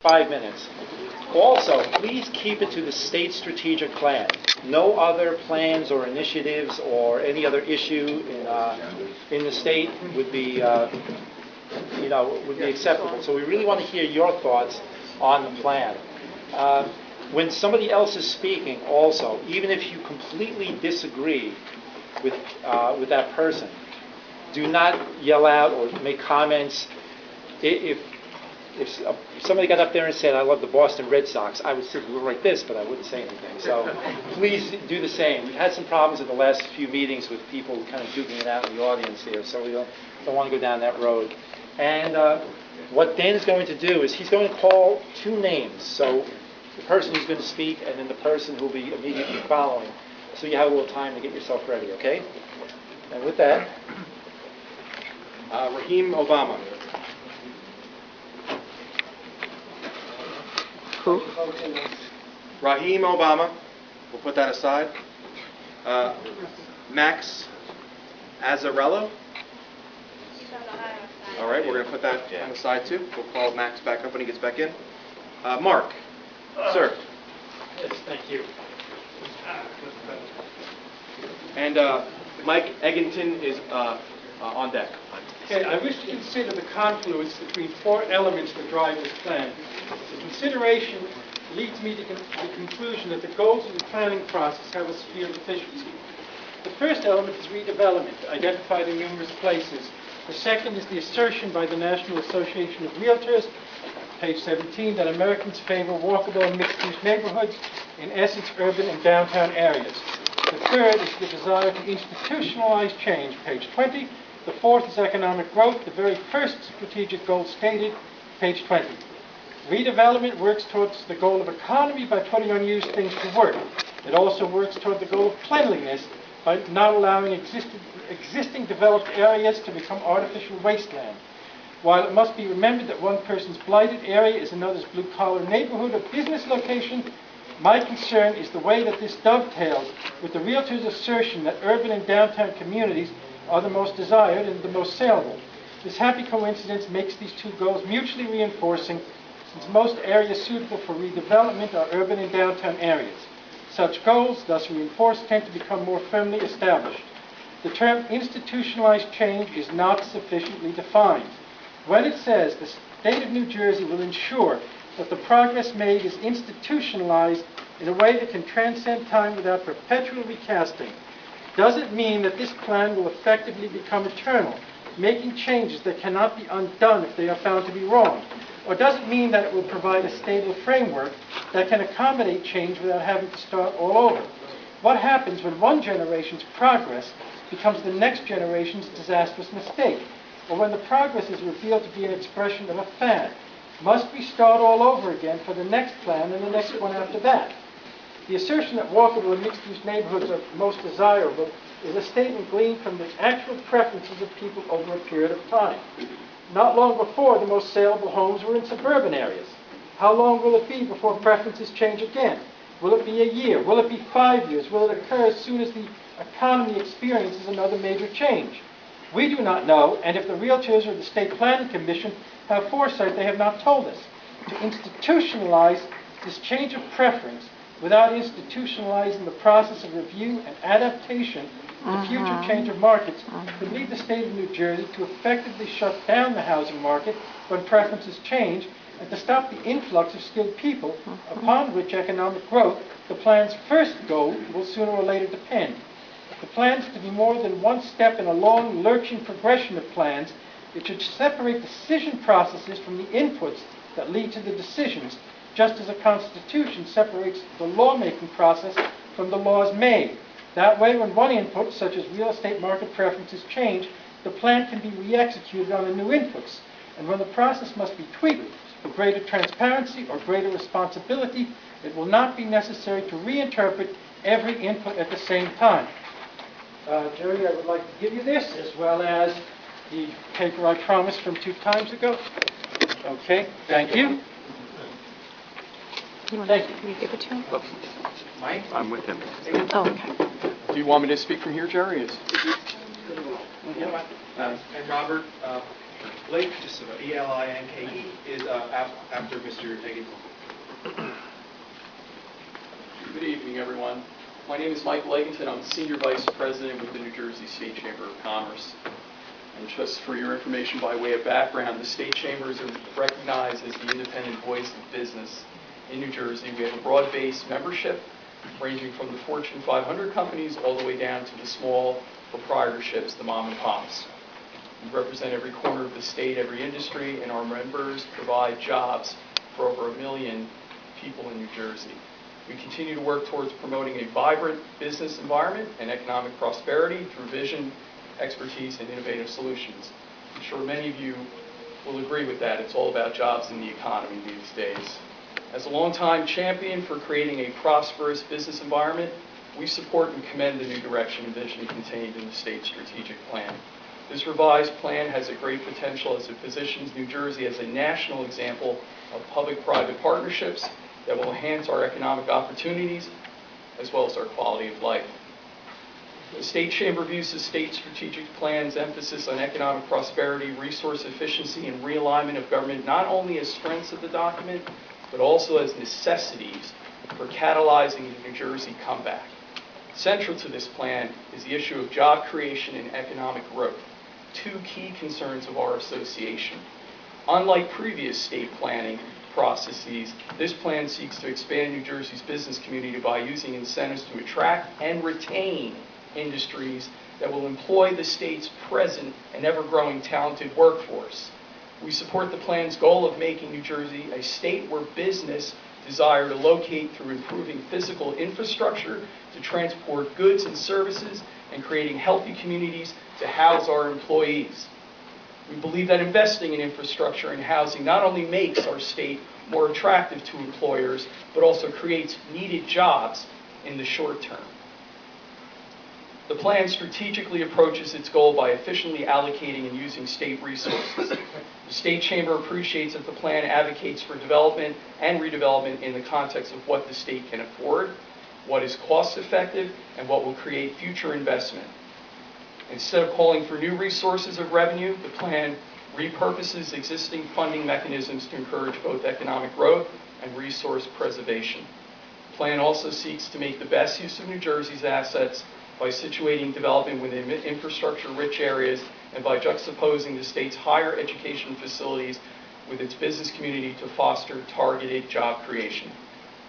5 minutes. Also, please keep it to the state strategic plan. No other plans or initiatives or any other issue in the state would be, would be acceptable. So we really want to hear your thoughts on the plan. When somebody else is speaking, also, even if you completely disagree with that person, do not yell out or make comments. If somebody got up there and said, "I love the Boston Red Sox," I would sit and go like this, but I wouldn't say anything. So please do the same. We've had some problems in the last few meetings with people kind of duking it out in the audience here, so we don't want to go down that road. And what Dan's going to do is he's going to call 2 names. So the person who's going to speak and then the person who will be immediately following. So you have a little time to get yourself ready, okay? And with that, Raheem Obama. Who? Raheem Obama. We'll put that aside. Max Azzarello. All right, we're going to put that on the side too. We'll call Max back up when he gets back in. Mark. Sir. Yes, thank you. And Mike Eggington is on deck. Okay, I wish to consider the confluence between 4 elements that drive this plan. The consideration leads me to the conclusion that the goals of the planning process have a severe deficiency. The first element is redevelopment, identified in numerous places. The second is the assertion by the National Association of Realtors, page 17, that Americans favor walkable mixed-use neighborhoods, in essence urban and downtown areas. The third is the desire to institutionalize change, page 20. The fourth is economic growth, the very first strategic goal stated, page 20. Redevelopment works towards the goal of economy by putting unused things to work. It also works toward the goal of cleanliness by not allowing existing developed areas to become artificial wasteland. While it must be remembered that one person's blighted area is another's blue-collar neighborhood or business location, my concern is the way that this dovetails with the realtor's assertion that urban and downtown communities are the most desired and the most saleable. This happy coincidence makes these 2 goals mutually reinforcing, since most areas suitable for redevelopment are urban and downtown areas. Such goals, thus reinforced, tend to become more firmly established. The term institutionalized change is not sufficiently defined. When it says the state of New Jersey will ensure that the progress made is institutionalized in a way that can transcend time without perpetual recasting, does it mean that this plan will effectively become eternal, making changes that cannot be undone if they are found to be wrong? Or does it mean that it will provide a stable framework that can accommodate change without having to start all over? What happens when one generation's progress becomes the next generation's disastrous mistake? Or when the progress is revealed to be an expression of a fad? Must we start all over again for the next plan and the next one after that? The assertion that walkable and mixed-use neighborhoods are most desirable is a statement gleaned from the actual preferences of people over a period of time. Not long before, the most saleable homes were in suburban areas. How long will it be before preferences change again? Will it be a year? Will it be 5 years? Will it occur as soon as the economy experiences another major change? We do not know, and if the realtors or the State Planning Commission have foresight, they have not told us. To institutionalize this change of preference without institutionalizing the process of review and adaptation to future change of markets could lead the state of New Jersey to effectively shut down the housing market when preferences change and to stop the influx of skilled people upon which economic growth, the plan's first goal, will sooner or later depend. The plan is to be more than one step in a long, lurching progression of plans. It should separate decision processes from the inputs that lead to the decisions, just as a constitution separates the lawmaking process from the laws made. That way, when one input, such as real estate market preferences, change, the plan can be re-executed on the new inputs. And when the process must be tweaked for greater transparency or greater responsibility, it will not be necessary to reinterpret every input at the same time. Jerry, I would like to give you this, as well as the paper I promised from 2 times ago. Okay, thank you. Thank you. Can you give it to him? Mike? I'm with him. Oh, okay. Do you want me to speak from here, Jerry? And Robert, Blake, just E-L-I-N-K-E, is after Mr. Egginton. Good evening, everyone. My name is Michael Egginton. I'm Senior Vice President with the New Jersey State Chamber of Commerce. And just for your information by way of background, the State Chambers are recognized as the independent voice of business in New Jersey. We have a broad-based membership ranging from the Fortune 500 companies all the way down to the small proprietorships, the mom and pops. We represent every corner of the state, every industry, and our members provide jobs for over 1 million people in New Jersey. We continue to work towards promoting a vibrant business environment and economic prosperity through vision, expertise, and innovative solutions. I'm sure many of you will agree with that. It's all about jobs in the economy these days. As a longtime champion for creating a prosperous business environment, we support and commend the new direction and vision contained in the state strategic plan. This revised plan has a great potential as it positions New Jersey as a national example of public-private partnerships that will enhance our economic opportunities as well as our quality of life. The State Chamber views the state strategic plan's emphasis on economic prosperity, resource efficiency, and realignment of government not only as strengths of the document, but also as necessities for catalyzing the New Jersey comeback. Central to this plan is the issue of job creation and economic growth, two key concerns of our association. Unlike previous state planning processes, this plan seeks to expand New Jersey's business community by using incentives to attract and retain industries that will employ the state's present and ever-growing talented workforce. We support the plan's goal of making New Jersey a state where business desire to locate through improving physical infrastructure to transport goods and services and creating healthy communities to house our employees. We believe that investing in infrastructure and housing not only makes our state more attractive to employers, but also creates needed jobs in the short term. The plan strategically approaches its goal by efficiently allocating and using state resources. The State Chamber appreciates that the plan advocates for development and redevelopment in the context of what the state can afford, what is cost-effective, and what will create future investment. Instead of calling for new resources of revenue, the plan repurposes existing funding mechanisms to encourage both economic growth and resource preservation. The plan also seeks to make the best use of New Jersey's assets by situating development within infrastructure-rich areas and by juxtaposing the state's higher education facilities with its business community to foster targeted job creation.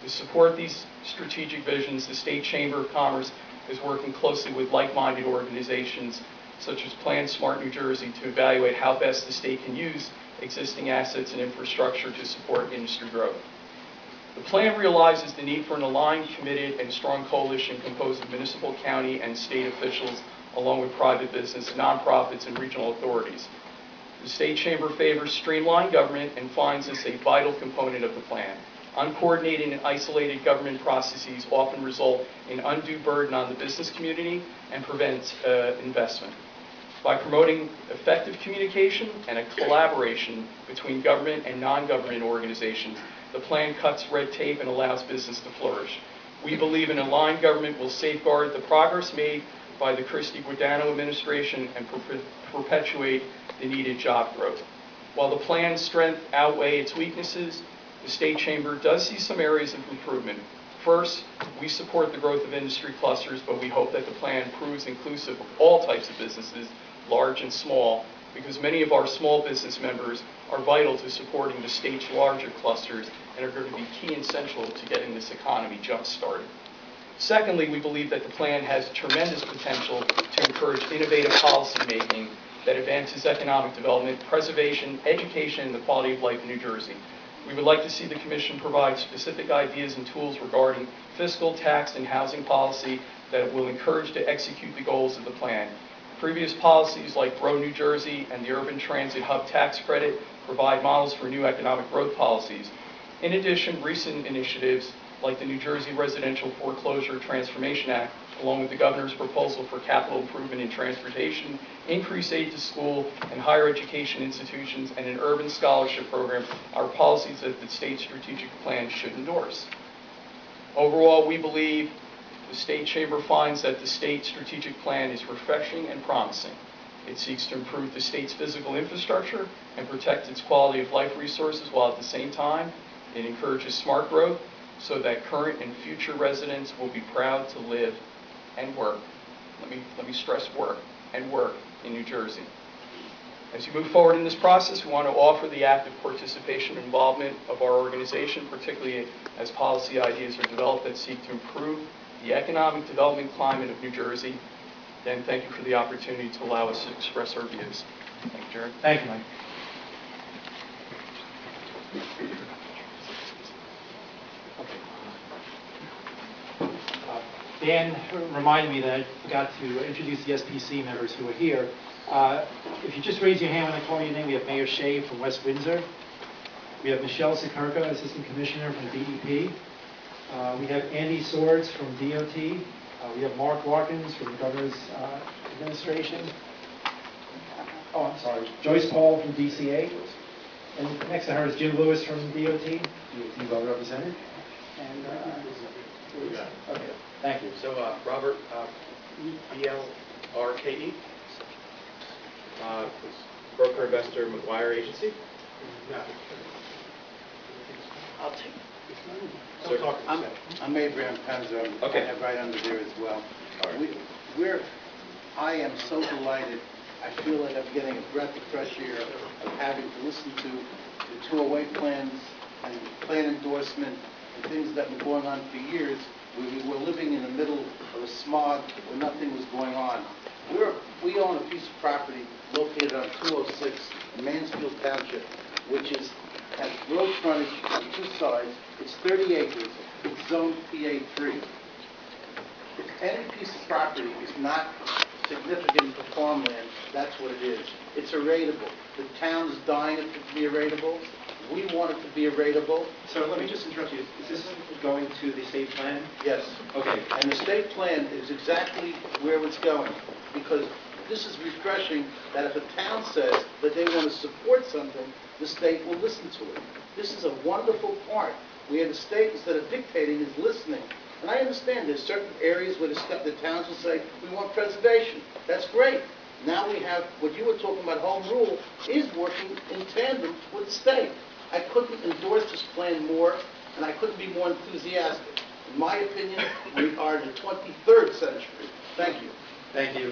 To support these strategic visions, the State Chamber of Commerce is working closely with like-minded organizations such as Plan Smart New Jersey to evaluate how best the state can use existing assets and infrastructure to support industry growth. The plan realizes the need for an aligned, committed, and strong coalition composed of municipal, county, and state officials, along with private business, nonprofits, and regional authorities. The State Chamber favors streamlined government and finds this a vital component of the plan. Uncoordinated and isolated government processes often result in undue burden on the business community and prevents investment. By promoting effective communication and a collaboration between government and non-government organizations, the plan cuts red tape and allows business to flourish. We believe an aligned government will safeguard the progress made by the Christie-Guadagno administration and perpetuate the needed job growth. While the plan's strength outweigh its weaknesses, the State Chamber does see some areas of improvement. First, we support the growth of industry clusters, but we hope that the plan proves inclusive of all types of businesses, large and small, because many of our small business members are vital to supporting the state's larger clusters and are going to be key and central to getting this economy jump-started. Secondly, we believe that the plan has tremendous potential to encourage innovative policy making that advances economic development, preservation, education, and the quality of life in New Jersey. We would like to see the Commission provide specific ideas and tools regarding fiscal, tax, and housing policy that will encourage to execute the goals of the plan. Previous policies like Grow New Jersey and the Urban Transit Hub Tax Credit provide models for new economic growth policies. In addition, recent initiatives like the New Jersey Residential Foreclosure Transformation Act, along with the Governor's proposal for capital improvement in transportation, increased aid to school and higher education institutions, and an urban scholarship program are policies that the state strategic plan should endorse. Overall, we believe the State Chamber finds that the state strategic plan is refreshing and promising. It seeks to improve the state's physical infrastructure and protect its quality of life resources, while at the same time, it encourages smart growth so that current and future residents will be proud to live and work. Let me stress work and work in New Jersey. As you move forward in this process, we want to offer the active participation and involvement of our organization, particularly as policy ideas are developed that seek to improve the economic development climate of New Jersey. Again, thank you for the opportunity to allow us to express our views. Thank you, Jared. Thank you, Mike. Dan reminded me that I forgot to introduce the SPC members who are here. If you just raise your hand when I call your name, we have Mayor Shea from West Windsor. We have Michelle Sikurka, Assistant Commissioner from DEP. We have Andy Swords from DOT. We have Mark Larkins from the Governor's Administration. Oh, I'm sorry, Joyce Paul from DCA. And next to her is Jim Lewis from DOT. DOT well represented. And okay, thank you. So, Robert, BLRKE, Broker Investor McGuire Agency. I'll take Sir. I'm Abraham Penzo. Okay. I have right under there as well. All right. I am so delighted. I feel like I'm getting a breath of fresh air of having to listen to the 208 plans and plan endorsement and things that have been going on for years. We were living in the middle of a smog where nothing was going on. We own a piece of property located on 206 in Mansfield Township, which has road frontage on two sides. It's 30 acres. It's zoned PA3. If any piece of property is not significant for farmland, that's what it is. It's erasable. The town is dying it to be erasable. We want it to be erasable. So let me just interrupt you. Is this going to the state plan? Yes. Okay. And the state plan is exactly where it's going, because this is refreshing that if a town says that they want to support something, the state will listen to it. This is a wonderful part where the state, instead of dictating, is listening. And I understand there's certain areas where the towns will say, we want preservation. That's great. Now we have, what you were talking about, home rule, is working in tandem with the state. I couldn't endorse this plan more, and I couldn't be more enthusiastic. In my opinion, we are in the 23rd century. Thank you. Thank you.